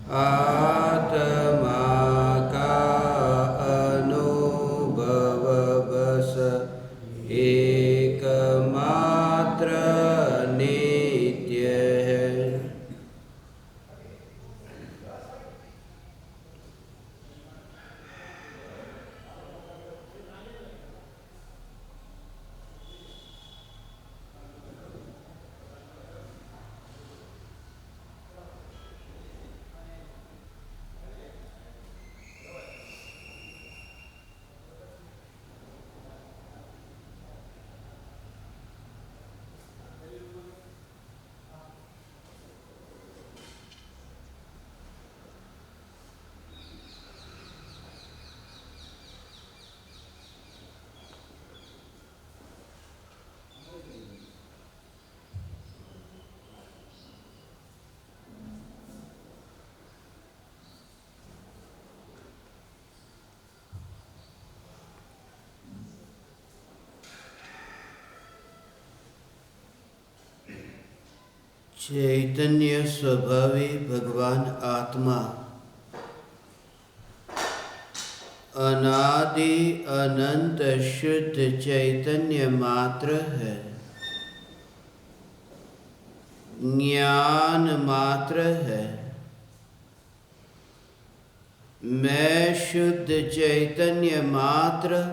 आत्मा का अनुभव बस एकमात्र नित्य है। चैतन्य स्वभावी भगवान आत्मा अनादि अनंत शुद्ध चैतन्य मात्र है, ज्ञान मात्र है। मैं शुद्ध चैतन्य मात्र,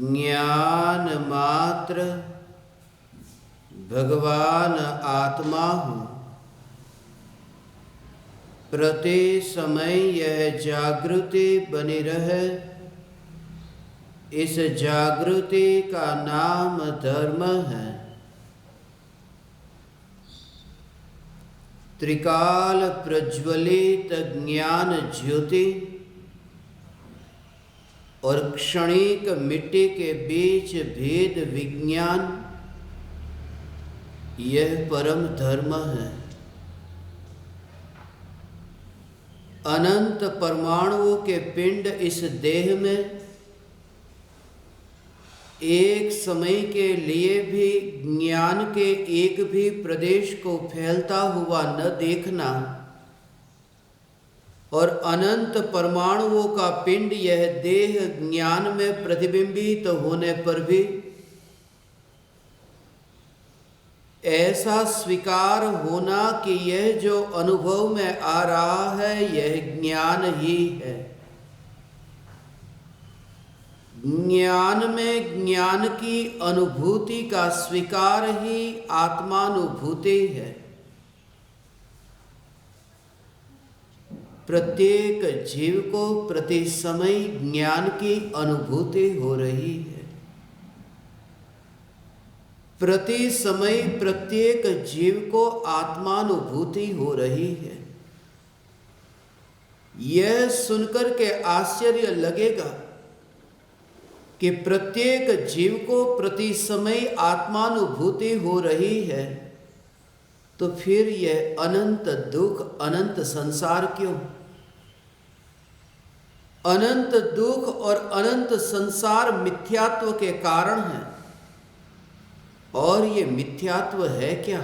ज्ञान मात्र भगवान आत्मा हूँ। प्रति समय यह जागृति बनी रहे, इस जागृति का नाम धर्म है। त्रिकाल प्रज्वलित ज्ञान ज्योति और क्षणिक मिट्टी के बीच भेद विज्ञान, यह परम धर्म है। अनंत परमाणुओं के पिंड इस देह में एक समय के लिए भी ज्ञान के एक भी प्रदेश को फैलता हुआ न देखना और अनंत परमाणुओं का पिंड यह देह ज्ञान में प्रतिबिंबित होने पर भी ऐसा स्वीकार होना कि यह जो अनुभव में आ रहा है यह ज्ञान ही है। ज्ञान में ज्ञान की अनुभूति का स्वीकार ही आत्मानुभूति है। प्रत्येक जीव को प्रति समय ज्ञान की अनुभूति हो रही है। प्रति समय प्रत्येक जीव को आत्मानुभूति हो रही है। यह सुनकर के आश्चर्य लगेगा कि प्रत्येक जीव को प्रति समय आत्मानुभूति हो रही है, तो फिर यह अनंत दुख, अनंत संसार क्यों? अनंत दुख और अनंत संसार मिथ्यात्व के कारण है। और ये मिथ्यात्व है क्या?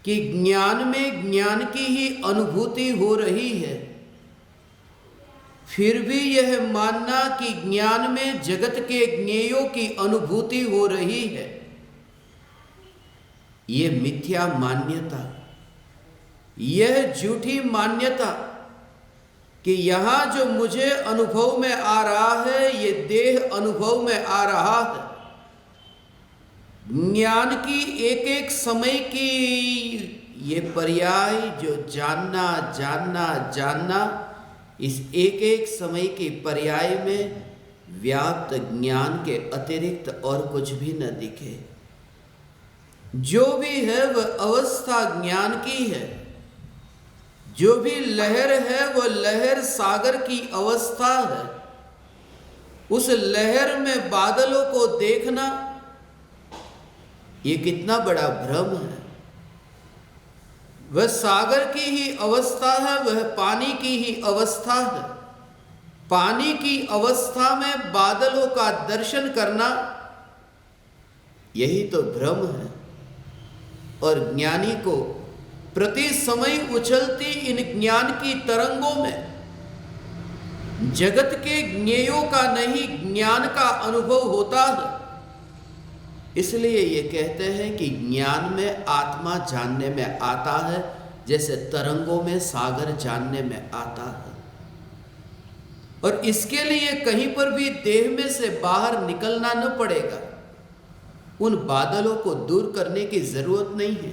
कि ज्ञान में ज्ञान की ही अनुभूति हो रही है, फिर भी यह मानना कि ज्ञान में जगत के ज्ञेयों की अनुभूति हो रही है, ये मिथ्या मान्यता, यह झूठी मान्यता कि यहां जो मुझे अनुभव में आ रहा है ये देह अनुभव में आ रहा है। ज्ञान की एक एक समय की ये पर्याय जो जानना जानना जानना, इस एक एक समय के पर्याय में व्याप्त ज्ञान के अतिरिक्त और कुछ भी न दिखे। जो भी है वह अवस्था ज्ञान की है। जो भी लहर है वह लहर सागर की अवस्था है। उस लहर में बादलों को देखना ये कितना बड़ा भ्रम है। वह सागर की ही अवस्था है, वह पानी की ही अवस्था है। पानी की अवस्था में बादलों का दर्शन करना यही तो भ्रम है। और ज्ञानी को प्रति समय उछलती इन ज्ञान की तरंगों में जगत के ज्ञेयों का नहीं, ज्ञान का अनुभव होता है। इसलिए ये कहते हैं कि ज्ञान में आत्मा जानने में आता है, जैसे तरंगों में सागर जानने में आता है। और इसके लिए कहीं पर भी देह में से बाहर निकलना न पड़ेगा। उन बादलों को दूर करने की जरूरत नहीं है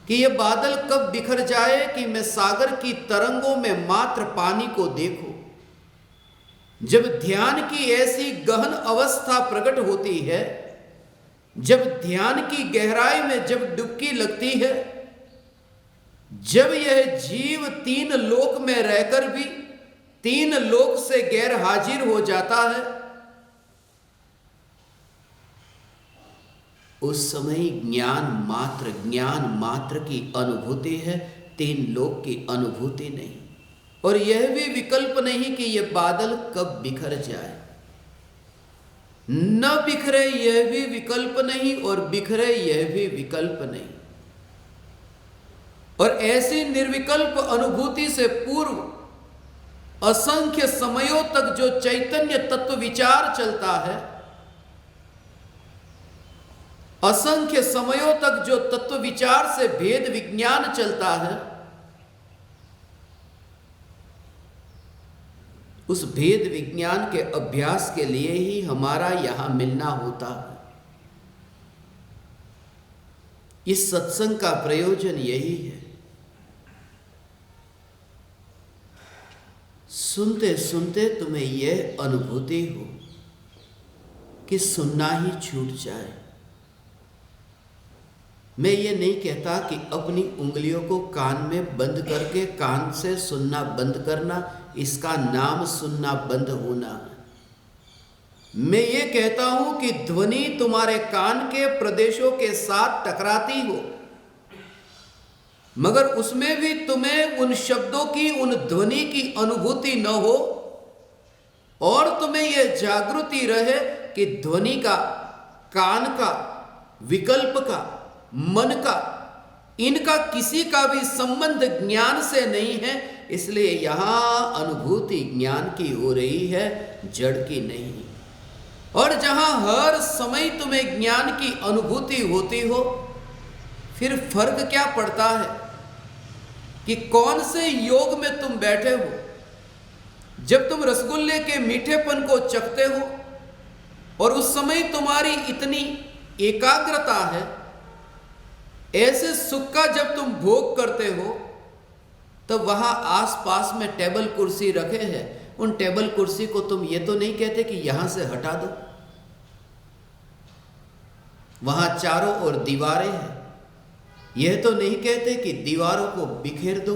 कि ये बादल कब बिखर जाए कि मैं सागर की तरंगों में मात्र पानी को देखूं। जब ध्यान की ऐसी गहन अवस्था प्रकट होती है, जब ध्यान की गहराई में जब डुबकी लगती है, जब यह जीव 3 लोक में रहकर भी 3 लोक से गैर हाजिर हो जाता है, उस समय ज्ञान मात्र की अनुभूति है, 3 लोक की अनुभूति नहीं। और यह भी विकल्प नहीं कि यह बादल कब बिखर जाए, न बिखरे यह भी विकल्प नहीं, और बिखरे यह भी विकल्प नहीं। और ऐसी निर्विकल्प अनुभूति से पूर्व असंख्य समयों तक जो चैतन्य तत्व विचार चलता है, असंख्य समयों तक जो तत्व विचार से भेद विज्ञान चलता है, उस भेद विज्ञान के अभ्यास के लिए ही हमारा यहां मिलना होता है। इस सत्संग का प्रयोजन यही है। सुनते सुनते तुम्हें यह अनुभूति हो कि सुनना ही छूट जाए। मैं ये नहीं कहता कि अपनी उंगलियों को कान में बंद करके कान से सुनना बंद करना, इसका नाम सुनना बंद होना है। मैं ये कहता हूं कि ध्वनि तुम्हारे कान के प्रदेशों के साथ टकराती हो, मगर उसमें भी तुम्हें उन शब्दों की, उन ध्वनि की अनुभूति न हो, और तुम्हें यह जागृति रहे कि ध्वनि का, कान का, विकल्प का, मन का, इनका किसी का भी संबंध ज्ञान से नहीं है। इसलिए यहां अनुभूति ज्ञान की हो रही है, जड़ की नहीं। और जहां हर समय तुम्हें ज्ञान की अनुभूति होती हो, फिर फर्क क्या पड़ता है कि कौन से योग में तुम बैठे हो। जब तुम रसगुल्ले के मीठेपन को चखते हो और उस समय तुम्हारी इतनी एकाग्रता है, ऐसे सुख का जब तुम भोग करते हो, तब वहां आसपास में टेबल कुर्सी रखे हैं। उन टेबल कुर्सी को तुम ये तो नहीं कहते कि यहां से हटा दो। वहां चारों ओर दीवारें हैं, यह तो नहीं कहते कि दीवारों को बिखेर दो।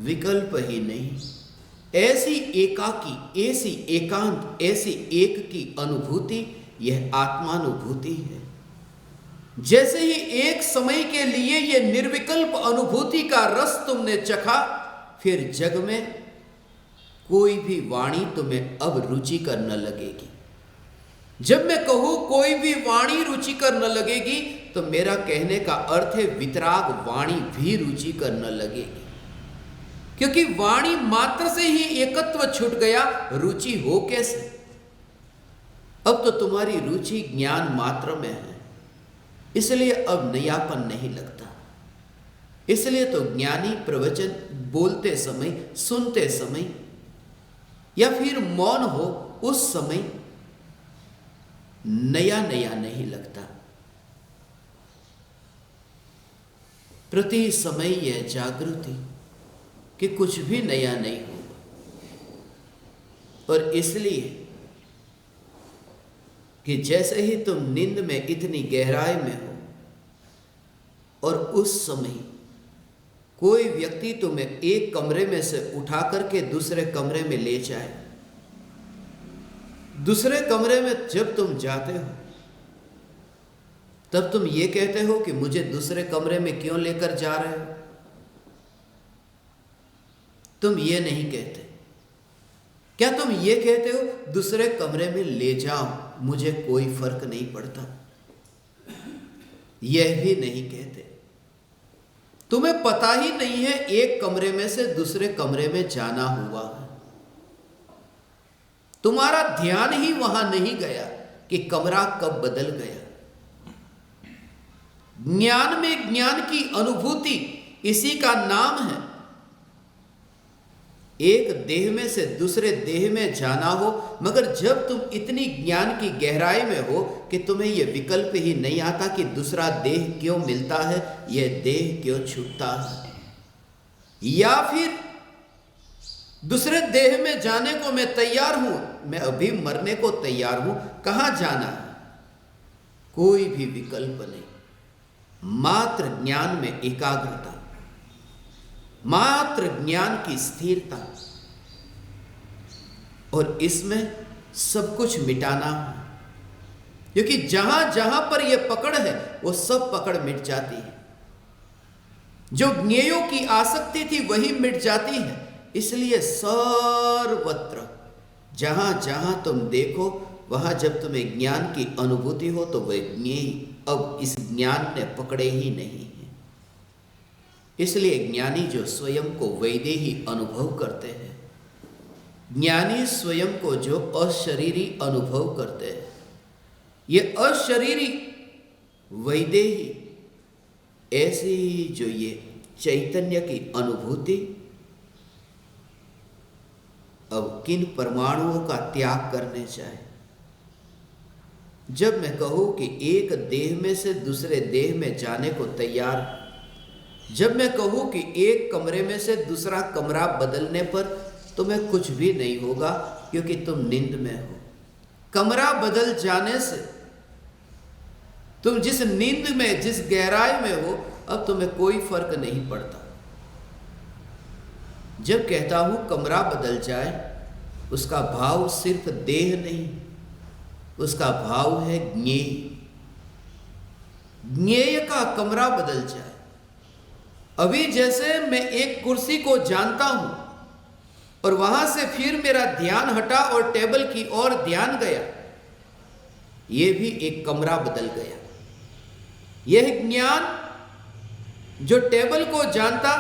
विकल्प ही नहीं। ऐसी एकाकी, ऐसी एकांत, ऐसी एक की अनुभूति यह आत्मानुभूति है। जैसे ही एक समय के लिए यह निर्विकल्प अनुभूति का रस तुमने चखा, फिर जग में कोई भी वाणी तुम्हें अब रुचिकर न लगेगी। जब मैं कहूं कोई भी वाणी रुचिकर न लगेगी, तो मेरा कहने का अर्थ है वितराग वाणी भी रुचिकर न लगेगी। क्योंकि वाणी मात्र से ही एकत्व छूट गया, रुचि हो कैसे? अब तो तुम्हारी रुचि ज्ञान मात्र में है, इसलिए अब नयापन नहीं लगता। इसलिए तो ज्ञानी प्रवचन बोलते समय, सुनते समय या फिर मौन हो, उस समय नया नया नहीं लगता। प्रति समय यह जागृति कि कुछ भी नया नहीं होगा। और इसलिए कि जैसे ही तुम नींद में इतनी गहराई में हो और उस समय कोई व्यक्ति तुम्हें एक कमरे में से उठा करके दूसरे कमरे में ले जाए, दूसरे कमरे में जब तुम जाते हो, तब तुम ये कहते हो कि मुझे दूसरे कमरे में क्यों लेकर जा रहे हो? तुम ये नहीं कहते। क्या तुम ये कहते हो दूसरे कमरे में ले जाओ, मुझे कोई फर्क नहीं पड़ता? यह भी नहीं कहते। तुम्हें पता ही नहीं है एक कमरे में से दूसरे कमरे में जाना हुआ है। तुम्हारा ध्यान ही वहां नहीं गया कि कमरा कब बदल गया। ज्ञान में ज्ञान की अनुभूति, इसी का नाम है। एक देह में से दूसरे देह में जाना हो, मगर जब तुम इतनी ज्ञान की गहराई में हो कि तुम्हें यह विकल्प ही नहीं आता कि दूसरा देह क्यों मिलता है, यह देह क्यों छूटता है, या फिर दूसरे देह में जाने को मैं तैयार हूं, मैं अभी मरने को तैयार हूं, कहां जाना है, कोई भी विकल्प नहीं। मात्र ज्ञान में एकाग्रता, मात्र ज्ञान की स्थिरता, और इसमें सब कुछ मिटाना है। क्योंकि जहां जहां पर यह पकड़ है वो सब पकड़ मिट जाती है। जो ज्ञेयों की आसक्ति थी वही मिट जाती है। इसलिए सर्वत्र जहां जहां तुम देखो वहां जब तुम्हें ज्ञान की अनुभूति हो तो वह ज्ञेय अब इस ज्ञान ने पकड़े ही नहीं है। इसलिए ज्ञानी जो स्वयं को वैदेही अनुभव करते हैं, ज्ञानी स्वयं को जो अशरीरी अनुभव करते हैं, ये अशरीरी वैदेही, ऐसी ही जो ये चैतन्य की अनुभूति अब किन परमाणुओं का त्याग करने चाहे। जब मैं कहूं कि एक देह में से दूसरे देह में जाने को तैयार, जब मैं कहूं कि एक कमरे में से दूसरा कमरा बदलने पर तुम्हें कुछ भी नहीं होगा क्योंकि तुम नींद में हो। कमरा बदल जाने से तुम जिस नींद में, जिस गहराई में हो, अब तुम्हें कोई फर्क नहीं पड़ता। जब कहता हूं कमरा बदल जाए, उसका भाव सिर्फ देह नहीं, उसका भाव है ज्ञेय। ज्ञेय का कमरा बदल जाए। अभी जैसे मैं एक कुर्सी को जानता हूं और वहां से फिर मेरा ध्यान हटा और टेबल की ओर ध्यान गया, यह भी एक कमरा बदल गया। यह ज्ञान जो टेबल को जानता,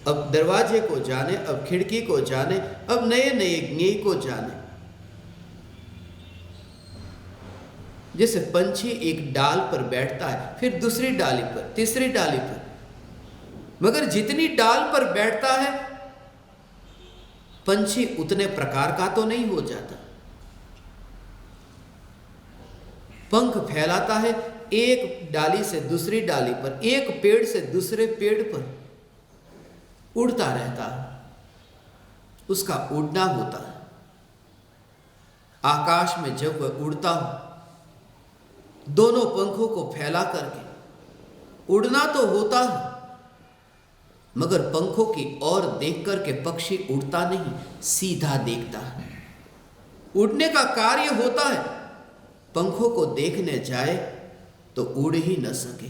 अब दरवाजे को जाने, अब खिड़की को जाने, अब नए नए ज्ञेय को जाने। जैसे पंछी एक डाल पर बैठता है, फिर दूसरी डाली पर, तीसरी डाली पर, मगर जितनी डाल पर बैठता है पंछी उतने प्रकार का तो नहीं हो जाता। पंख फैलाता है एक डाली से दूसरी डाली पर, एक पेड़ से दूसरे पेड़ पर उड़ता रहता है, उसका उड़ना होता है। आकाश में जब वह उड़ता हो, दोनों पंखों को फैला करके उड़ना तो होता है, मगर पंखों की ओर देख करके पक्षी उड़ता नहीं, सीधा देखता है। उड़ने का कार्य होता है, पंखों को देखने जाए तो उड़ ही न सके।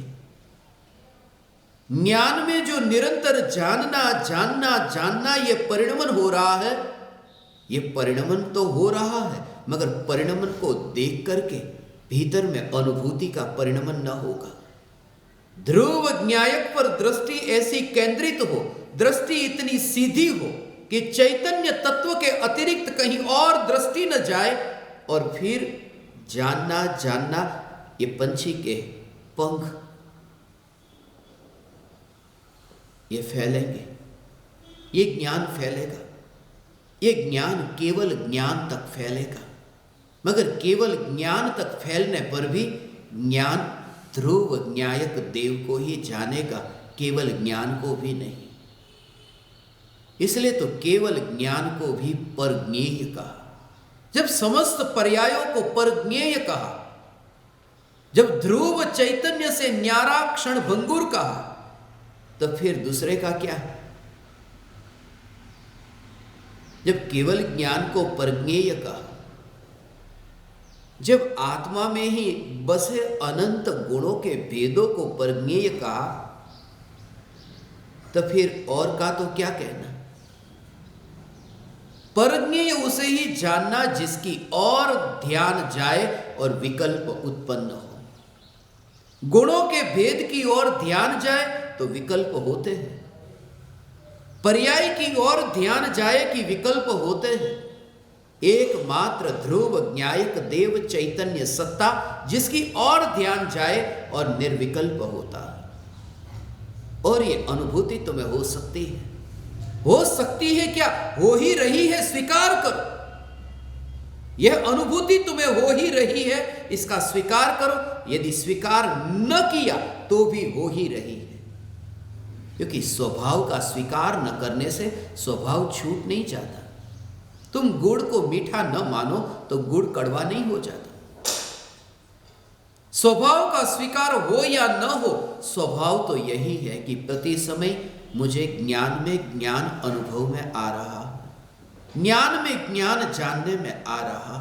ज्ञान में जो निरंतर जानना जानना जानना यह परिणमन हो रहा है, यह परिणमन तो हो रहा है, मगर परिणमन को देख करके भीतर में अनुभूति का परिणमन न होगा। ध्रुव ज्ञायक पर दृष्टि ऐसी केंद्रित हो, दृष्टि इतनी सीधी हो कि चैतन्य तत्व के अतिरिक्त कहीं और दृष्टि न जाए, और फिर जानना जानना, ये पंछी के पंख ये फैलेंगे, ये ज्ञान फैलेगा। ये ज्ञान केवल ज्ञान तक फैलेगा, मगर केवल ज्ञान तक फैलने पर भी ज्ञान ध्रुव ज्ञायक देव को ही जानेगा, केवल ज्ञान को भी नहीं। इसलिए तो केवल ज्ञान को भी परज्ञेय कहा। जब समस्त पर्यायों को परज्ञेय कहा, जब ध्रुव चैतन्य से न्यारा क्षण भंगुर कहा, तो फिर दूसरे का क्या? जब केवल ज्ञान को परज्ञेय कहा, जब आत्मा में ही बसे अनंत गुणों के भेदों को परज्ञेय कहा, तो फिर और का तो क्या कहना। परज्ञेय उसे ही जानना जिसकी और ध्यान जाए और विकल्प उत्पन्न हो। गुणों के भेद की ओर ध्यान जाए तो विकल्प होते हैं, पर्याय की ओर ध्यान जाए कि विकल्प होते हैं। एकमात्र ध्रुव न्यायिक देव चैतन्य सत्ता जिसकी ओर ध्यान जाए और निर्विकल्प होता है। और ये अनुभूति तुम्हें हो सकती है, हो सकती है क्या, हो ही रही है, स्वीकार करो। यह अनुभूति तुम्हें हो ही रही है, इसका स्वीकार करो। यदि स्वीकार न किया तो भी हो ही रही है, क्योंकि स्वभाव का स्वीकार न करने से स्वभाव छूट नहीं जाता। तुम गुड़ को मीठा न मानो तो गुड़ कड़वा नहीं हो जाता। स्वभाव का स्वीकार हो या न हो, स्वभाव तो यही है कि प्रति समय मुझे ज्ञान में ज्ञान अनुभव में आ रहा, ज्ञान में ज्ञान जानने में आ रहा,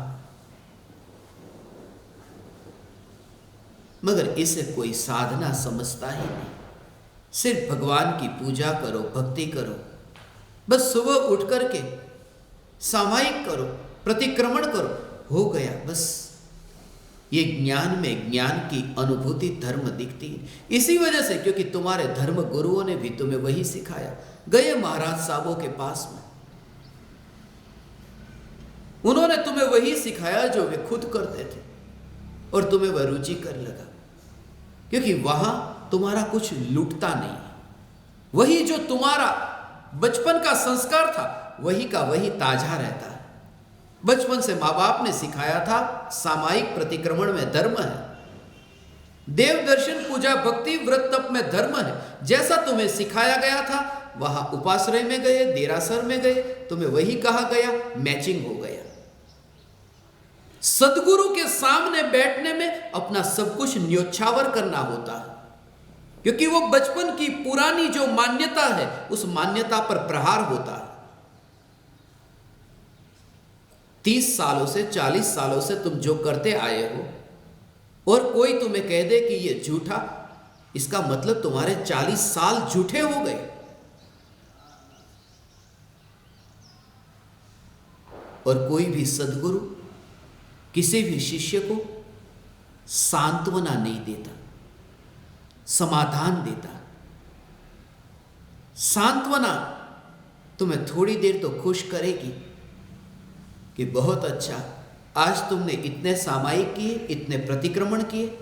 मगर इसे कोई साधना समझता ही नहीं। सिर्फ भगवान की पूजा करो, भक्ति करो, बस सुबह उठ करके सामायिक करो, प्रतिक्रमण करो, हो गया बस। ये ज्ञान में ज्ञान की अनुभूति धर्म दिखती है। इसी वजह से, क्योंकि तुम्हारे धर्म गुरुओं ने भी तुम्हें वही सिखाया। गए महाराज साहबों के पास में, उन्होंने तुम्हें वही सिखाया जो वे खुद करते थे, और तुम्हें वह रुचिकर लगा, क्योंकि वहां तुम्हारा कुछ लुटता नहीं। वही जो तुम्हारा बचपन का संस्कार था वही का वही ताजा रहता है। बचपन से माँ बाप ने सिखाया था सामायिक प्रतिक्रमण में धर्म है, देव दर्शन पूजा भक्ति व्रत तप में धर्म है। जैसा तुम्हें सिखाया गया था वहां उपाश्रय में गए, देरासर में गए, तुम्हें वही कहा गया, मैचिंग हो गया। सदगुरु के सामने बैठने में अपना सब कुछ न्योछावर करना होता है, क्योंकि वो बचपन की पुरानी जो मान्यता है उस मान्यता पर प्रहार होता है। 30 सालों से 40 सालों से तुम जो करते आए हो और कोई तुम्हें कह दे कि ये झूठा, इसका मतलब तुम्हारे 40 साल झूठे हो गए। और कोई भी सदगुरु किसी भी शिष्य को सांत्वना नहीं देता, समाधान देता। सांत्वना तुम्हें थोड़ी देर तो खुश करेगी कि बहुत अच्छा, आज तुमने इतने सामायिक किए, इतने प्रतिक्रमण किए,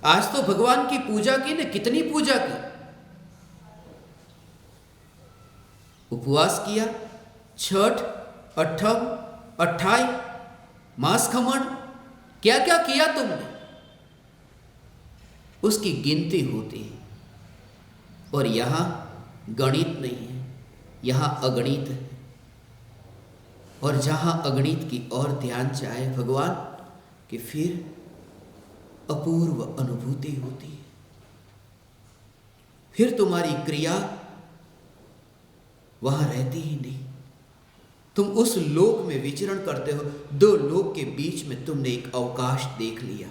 आज तो भगवान की पूजा की ने, कितनी पूजा की, उपवास किया, छठ, अठम, अट्ठाई, मास खमण, क्या क्या किया तुमने, उसकी गिनती होती है। और यहां गणित नहीं है, यहां अगणित है। और जहां अगणित की ओर ध्यान जाए भगवान कि फिर अपूर्व अनुभूति होती है। फिर तुम्हारी क्रिया वहां रहती ही नहीं, तुम उस लोक में विचरण करते हो। 2 लोक के बीच में तुमने एक अवकाश देख लिया,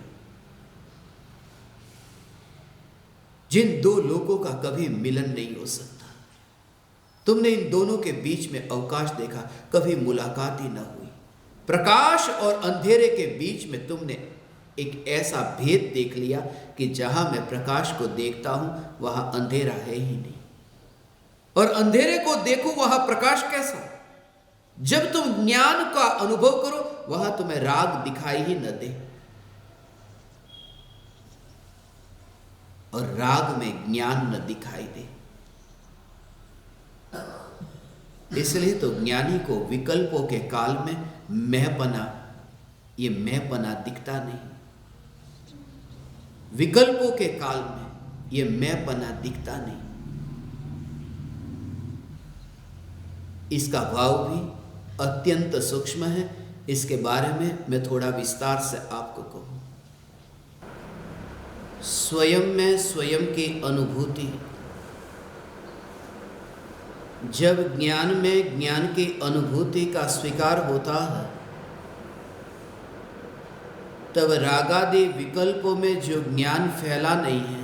जिन 2 लोकों का कभी मिलन नहीं हो सकता। तुमने इन दोनों के बीच में अवकाश देखा, कभी मुलाकात ही न हुई। प्रकाश और अंधेरे के बीच में तुमने एक ऐसा भेद देख लिया कि जहां मैं प्रकाश को देखता हूं वहां अंधेरा है ही नहीं, और अंधेरे को देखो वहां प्रकाश कैसा। जब तुम ज्ञान का अनुभव करो वहां तुम्हें राग दिखाई ही न दे, और राग में ज्ञान न दिखाई दे। इसलिए तो ज्ञानी को विकल्पों के काल में मैंपना, ये मैंपना दिखता नहीं। विकल्पों के काल में ये मैंपना दिखता नहीं। इसका भाव भी अत्यंत सूक्ष्म है। इसके बारे में मैं थोड़ा विस्तार से आपको कहूं। स्वयं में स्वयं की अनुभूति, जब ज्ञान में ज्ञान की अनुभूति का स्वीकार होता है तब रागादि विकल्पों में जो ज्ञान फैला नहीं है,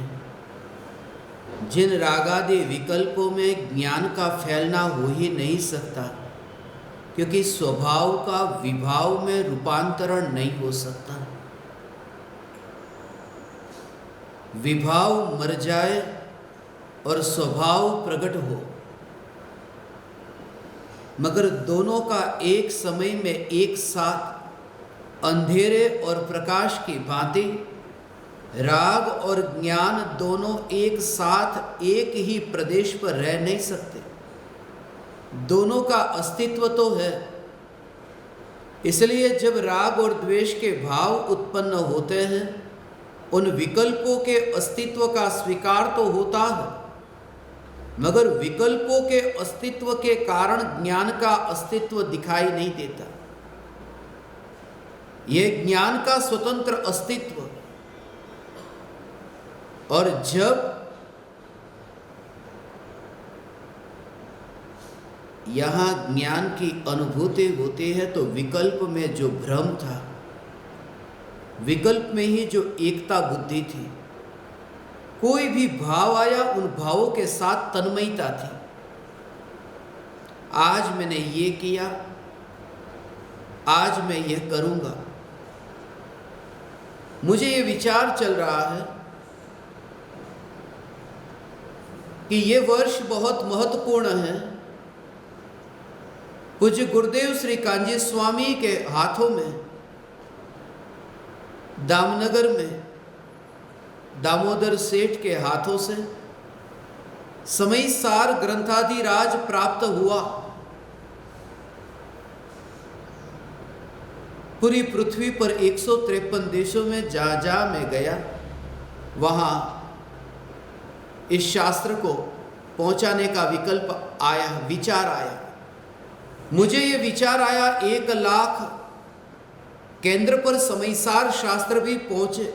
जिन रागादि विकल्पों में ज्ञान का फैलना हो ही नहीं सकता, क्योंकि स्वभाव का विभाव में रूपांतरण नहीं हो सकता। विभाव मर जाए और स्वभाव प्रकट हो, मगर दोनों का एक समय में एक साथ अंधेरे और प्रकाश की भांति राग और ज्ञान दोनों एक साथ एक ही प्रदेश पर रह नहीं सकते। दोनों का अस्तित्व तो है। इसलिए जब राग और द्वेष के भाव उत्पन्न होते हैं, उन विकल्पों के अस्तित्व का स्वीकार तो होता है, मगर विकल्पों के अस्तित्व के कारण ज्ञान का अस्तित्व दिखाई नहीं देता। यह ज्ञान का स्वतंत्र अस्तित्व, और जब यहां ज्ञान की अनुभूति होती है तो विकल्प में जो भ्रम था, विकल्प में ही जो एकता बुद्धि थी, कोई भी भाव आया उन भावों के साथ तन्मयता थी। आज मैंने ये किया, आज मैं यह करूंगा, मुझे ये विचार चल रहा है कि ये वर्ष बहुत महत्वपूर्ण है। पूज्य गुरुदेव श्री कांजी स्वामी के हाथों में दामनगर में दामोदर सेठ के हाथों से समयसार ग्रंथाधिराज प्राप्त हुआ। पूरी पृथ्वी पर 153 देशों में जहां जहां मैं गया, वहां इस शास्त्र को पहुंचाने का विकल्प आया, विचार आया। मुझे ये विचार आया 1 लाख केंद्र पर समयसार शास्त्र भी पहुंचे।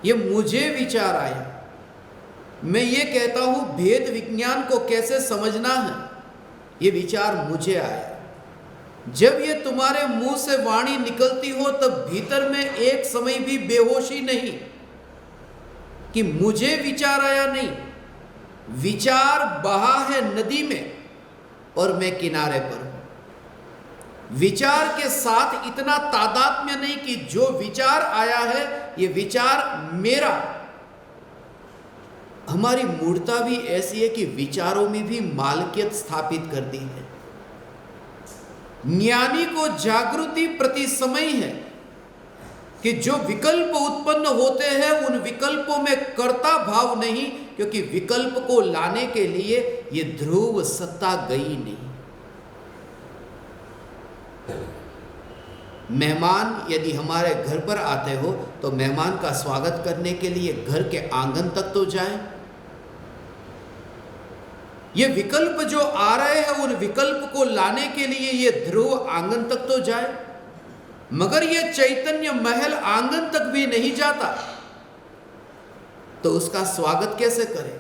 ये मुझे विचार आया। मैं ये कहता हूं भेद विज्ञान को कैसे समझना है, ये विचार मुझे आया। जब ये तुम्हारे मुंह से वाणी निकलती हो तब भीतर में एक समय भी बेहोशी नहीं कि मुझे विचार आया, नहीं, विचार बहा है नदी में और मैं किनारे पर हूं। विचार के साथ इतना तादात्म्य नहीं कि जो विचार आया है ये विचार मेरा। हमारी मूर्ता भी ऐसी है कि विचारों में भी मालकियत स्थापित कर दी है। ज्ञानी को जागृति प्रति समय है कि जो विकल्प उत्पन्न होते हैं उन विकल्पों में कर्ता भाव नहीं, क्योंकि विकल्प को लाने के लिए ये ध्रुव सत्ता गई नहीं। मेहमान यदि हमारे घर पर आते हो तो मेहमान का स्वागत करने के लिए घर के आंगन तक तो जाए। ये विकल्प जो आ रहे हैं उन विकल्प को लाने के लिए ये ध्रुव आंगन तक तो जाए, मगर ये चैतन्य महल आंगन तक भी नहीं जाता तो उसका स्वागत कैसे करें?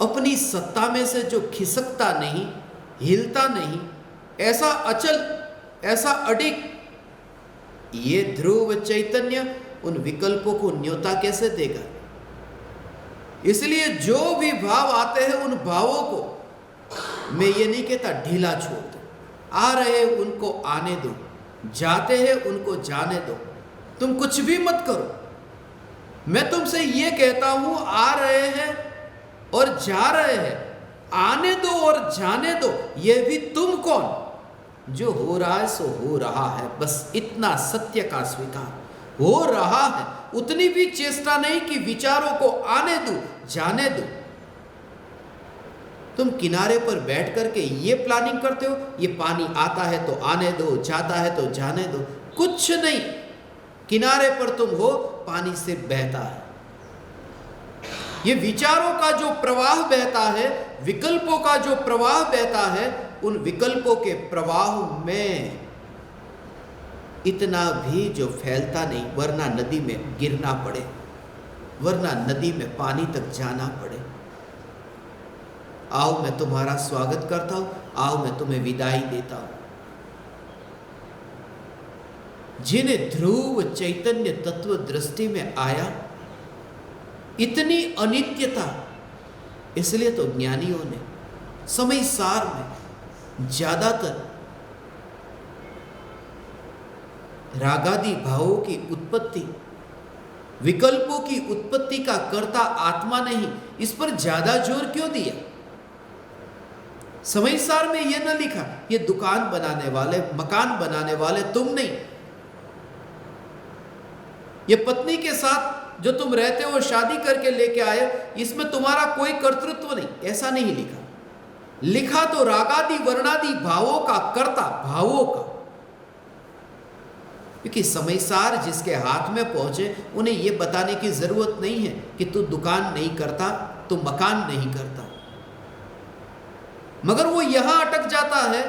अपनी सत्ता में से जो खिसकता नहीं, हिलता नहीं, ऐसा अचल, ऐसा अडिग, ये ध्रुव चैतन्य उन विकल्पों को न्योता कैसे देगा? इसलिए जो भी भाव आते हैं उन भावों को मैं ये नहीं कहता ढीला छोड़ दो, आ रहे उनको आने दो, जाते हैं उनको जाने दो, तुम कुछ भी मत करो। मैं तुमसे ये कहता हूं आ रहे हैं और जा रहे हैं, आने दो और जाने दो। ये भी तुम कौन? जो हो रहा है सो हो रहा है, बस इतना सत्य का स्वीकार। हो रहा है, उतनी भी चेष्टा नहीं कि विचारों को आने दो, जाने दो। तुम किनारे पर बैठ करके ये प्लानिंग करते हो, ये पानी आता है तो आने दो, जाता है तो जाने दो। कुछ नहीं, किनारे पर तुम हो, पानी से बहता है। ये विचारों का जो प्रवाह बहता है, विकल्पों का जो प्रवाह बहता है, उन विकल्पों के प्रवाह में इतना भी जो फैलता नहीं, वरना नदी में गिरना पड़े, वरना नदी में पानी तक जाना पड़े। आओ मैं तुम्हारा स्वागत करता हूं, आओ मैं तुम्हें विदाई देता हूं। जिन्हें ध्रुव चैतन्य तत्व दृष्टि में आया, इतनी अनित्यता, इसलिए तो ज्ञानियों ने समय सार में ज्यादातर रागादि भावों की उत्पत्ति विकल्पों की उत्पत्ति का कर्ता आत्मा नहीं, इस पर ज्यादा जोर क्यों दिया? समयसार में यह न लिखा ये दुकान बनाने वाले, मकान बनाने वाले तुम नहीं, ये पत्नी के साथ जो तुम रहते हो शादी करके लेके आए, इसमें तुम्हारा कोई कर्तृत्व नहीं, ऐसा नहीं लिखा। लिखा तो रागादि वर्णादि भावों का कर्ता, भावों का। क्योंकि समयसार जिसके हाथ में पहुंचे उन्हें यह बताने की जरूरत नहीं है कि तू दुकान नहीं करता, तू मकान नहीं करता, मगर वो यहां अटक जाता है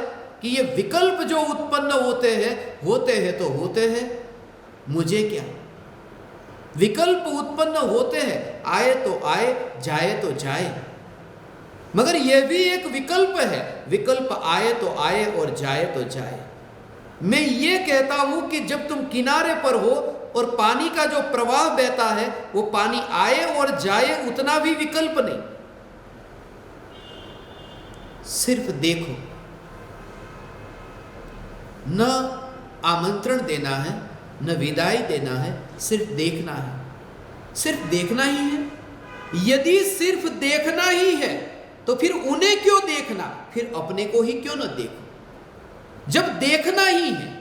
कि ये विकल्प जो उत्पन्न होते हैं तो होते हैं, मुझे क्या। विकल्प उत्पन्न होते हैं, आए तो आए, जाए तो जाए, मगर यह भी एक विकल्प है, विकल्प आए तो आए और जाए तो जाए। मैं ये कहता हूं कि जब तुम किनारे पर हो और पानी का जो प्रवाह बहता है वो पानी आए और जाए, उतना भी विकल्प नहीं। सिर्फ देखो, न आमंत्रण देना है न विदाई देना है, सिर्फ देखना है, सिर्फ देखना ही है। यदि सिर्फ देखना ही है तो फिर उन्हें क्यों देखना, फिर अपने को ही क्यों न देखो। जब देखना ही है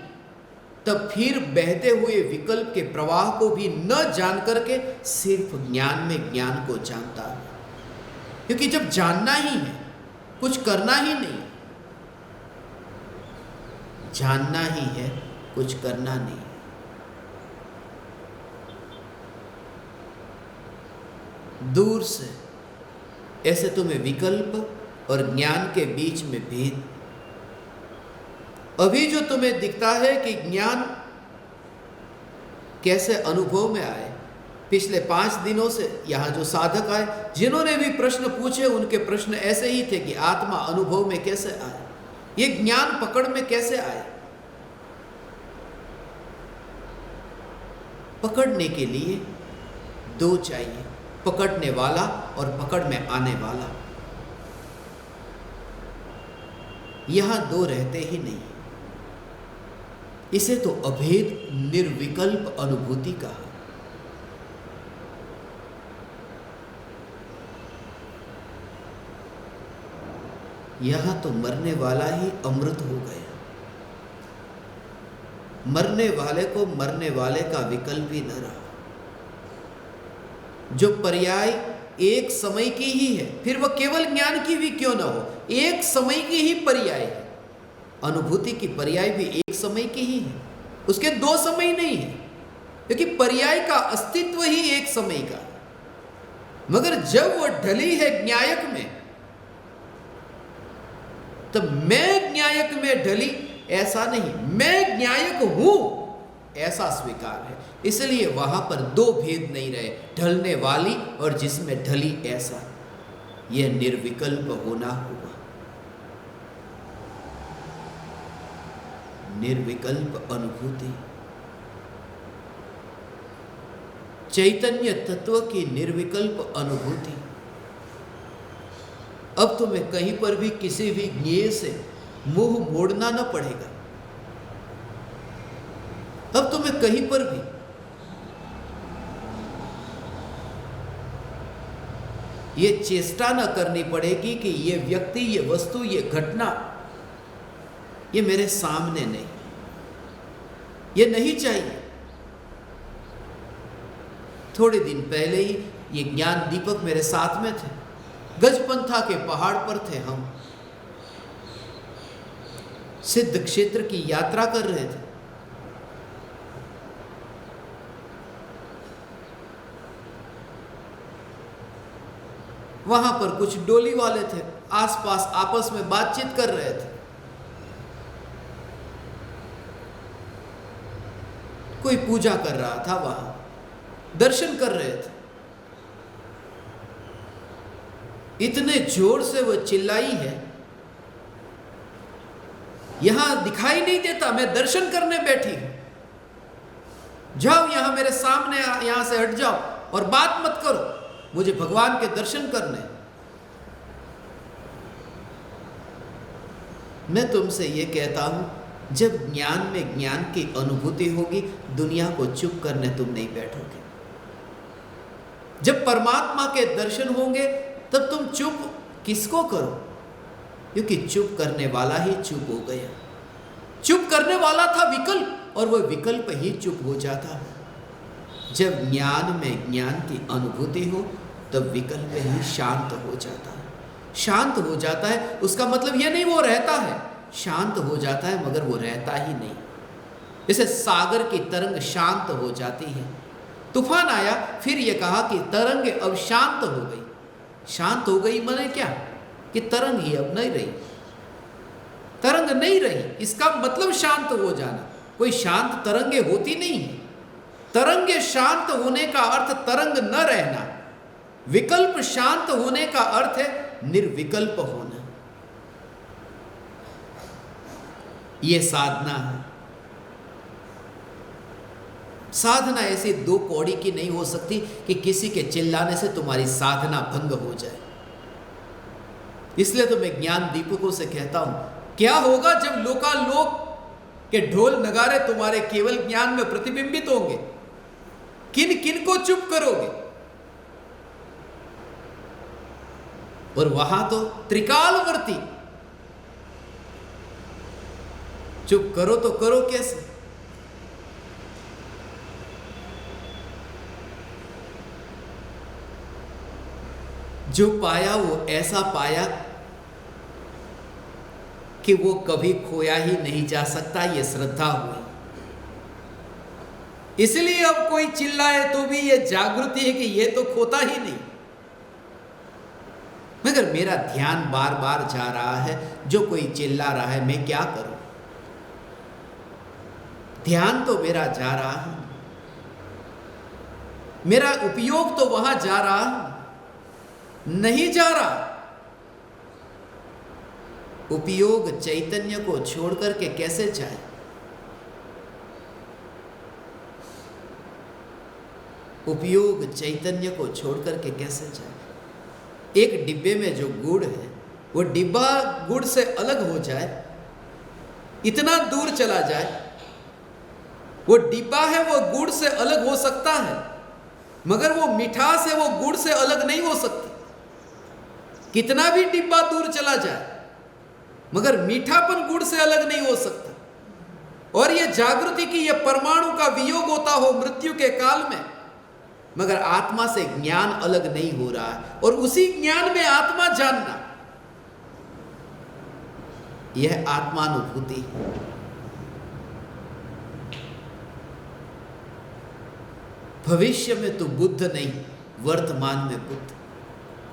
तब फिर बहते हुए विकल्प के प्रवाह को भी न जान करके सिर्फ ज्ञान में ज्ञान को जानता है। क्योंकि जब जानना ही है, कुछ करना ही नहीं, जानना ही है, कुछ करना नहीं। दूर से ऐसे तुम्हें विकल्प और ज्ञान के बीच में भेद। अभी जो तुम्हें दिखता है कि ज्ञान कैसे अनुभव में आए, पिछले 5 दिनों से यहां जो साधक आए, जिन्होंने भी प्रश्न पूछे उनके प्रश्न ऐसे ही थे कि आत्मा अनुभव में कैसे आए, ये ज्ञान पकड़ में कैसे आए। पकड़ने के लिए 2 चाहिए, पकड़ने वाला और पकड़ में आने वाला। यहां 2 रहते ही नहीं। इसे तो अभेद निर्विकल्प अनुभूति कहा। यहां तो मरने वाला ही अमृत हो गया। मरने वाले को मरने वाले का विकल्प ही न रहा। जो पर्याय एक समय की ही है, फिर वह केवल ज्ञान की भी क्यों ना हो, एक समय की ही पर्याय है। अनुभूति की पर्याय भी एक समय की ही है, उसके 2 समय नहीं है, क्योंकि पर्याय का अस्तित्व ही एक समय का। मगर जब वह ढली है ज्ञायक में, तब मैं ज्ञायक में ढली ऐसा नहीं, मैं ज्ञायक हूं ऐसा स्वीकार है। इसलिए वहां पर 2 भेद नहीं रहे, ढलने वाली और जिसमें ढली ऐसा। यह निर्विकल्प होना हुआ, निर्विकल्प अनुभूति, चैतन्य तत्व की निर्विकल्प अनुभूति। अब तुम्हें कहीं पर भी किसी भी ज्ञेय से मुंह मोड़ना न पड़ेगा। अब तुम्हें कहीं पर भी ये चेष्टा न करनी पड़ेगी कि ये व्यक्ति, ये वस्तु, ये घटना, ये मेरे सामने नहीं, ये नहीं चाहिए। थोड़े दिन पहले ही ये ज्ञान दीपक मेरे साथ में थे, गजपंथा के पहाड़ पर थे हम, सिद्ध क्षेत्र की यात्रा कर रहे थे। वहां पर कुछ डोली वाले थे, आसपास आपस में बातचीत कर रहे थे। कोई पूजा कर रहा था, वहां दर्शन कर रहे थे। इतने जोर से वो चिल्लाई है, यहां दिखाई नहीं देता, मैं दर्शन करने बैठी हूं, जाओ यहां मेरे सामने, यहां से हट जाओ और बात मत करो, मुझे भगवान के दर्शन करने। मैं तुमसे ये कहता हूं, जब ज्ञान में ज्ञान की अनुभूति होगी, दुनिया को चुप करने तुम नहीं बैठोगे। जब परमात्मा के दर्शन होंगे तब तुम चुप किसको करो, क्योंकि चुप करने वाला ही चुप हो गया। चुप करने वाला था विकल्प, और वह विकल्प ही चुप हो जाता है। जब ज्ञान में ज्ञान की अनुभूति हो तब विकल्प ही शांत हो जाता है। शांत हो जाता है उसका मतलब यह नहीं वो रहता है, शांत हो जाता है मगर वो रहता ही नहीं। जैसे सागर की तरंग शांत हो जाती है, तूफान आया, फिर ये कहा कि तरंग अब शांत हो गई। शांत हो गई माने क्या, कि तरंग ही अब नहीं रही, तरंग नहीं रही, इसका मतलब शांत हो जाना। कोई शांत तरंगे होती नहीं है। तरंगे शांत होने का अर्थ तरंग न रहना, विकल्प शांत होने का अर्थ है निर्विकल्प होना। यह साधना है। साधना ऐसी दो कौड़ी की नहीं हो सकती कि किसी के चिल्लाने से तुम्हारी साधना भंग हो जाए। इसलिए तो मैं ज्ञान दीपकों से कहता हूं, क्या होगा जब लोकालोक के ढोल नगारे तुम्हारे केवल ज्ञान में प्रतिबिंबित होंगे? किन किन को चुप करोगे? और वहां तो त्रिकालवर्ती, चुप करो तो करो कैसे? जो पाया वो ऐसा पाया कि वो कभी खोया ही नहीं जा सकता, ये श्रद्धा हुई। इसलिए अब कोई चिल्लाए तो भी ये जागृति है कि ये तो खोता ही नहीं, मगर मेरा ध्यान बार बार जा रहा है, जो कोई चिल्ला रहा है मैं क्या करूं? ध्यान तो मेरा जा रहा है, मेरा उपयोग तो वहां जा रहा है, नहीं जा रहा। उपयोग चैतन्य को छोड़ करके कैसे जाए? उपयोग चैतन्य को छोड़ करके कैसे जाए? एक डिब्बे में जो गुड़ है वो डिब्बा गुड़ से अलग हो जाए, इतना दूर चला जाए, वो डिब्बा है वो गुड़ से अलग हो सकता है, मगर वो मिठास है वो गुड़ से अलग नहीं हो सकती। कितना भी डिब्बा दूर चला जाए मगर मीठापन गुड़ से अलग नहीं हो सकता। और ये जागृति की ये परमाणु का वियोग होता हो मृत्यु के काल में, मगर आत्मा से ज्ञान अलग नहीं हो रहा है, और उसी ज्ञान में आत्मा जानना, यह आत्मानुभूति है। भविष्य में तो बुद्ध नहीं, वर्तमान में बुद्ध।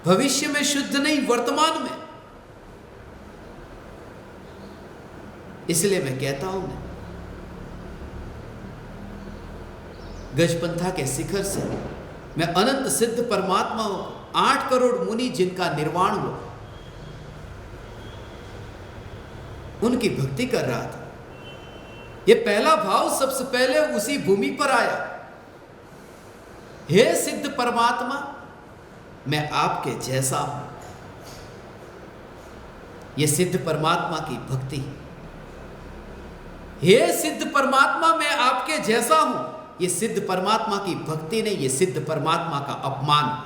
भविष्य में शुद्ध नहीं, वर्तमान में। इसलिए मैं कहता हूं ना, गजपंथा के शिखर से मैं अनंत सिद्ध परमात्मा हूं, 8 करोड़ मुनि जिनका निर्वाण हो, उनकी भक्ति कर रहा था। यह पहला भाव सबसे पहले उसी भूमि पर आया। हे सिद्ध परमात्मा, मैं आपके जैसा हूं। यह सिद्ध परमात्मा की भक्ति। हे सिद्ध परमात्मा, मैं आपके जैसा हूं। यह सिद्ध परमात्मा की भक्ति नहीं, यह सिद्ध परमात्मा का अपमान है।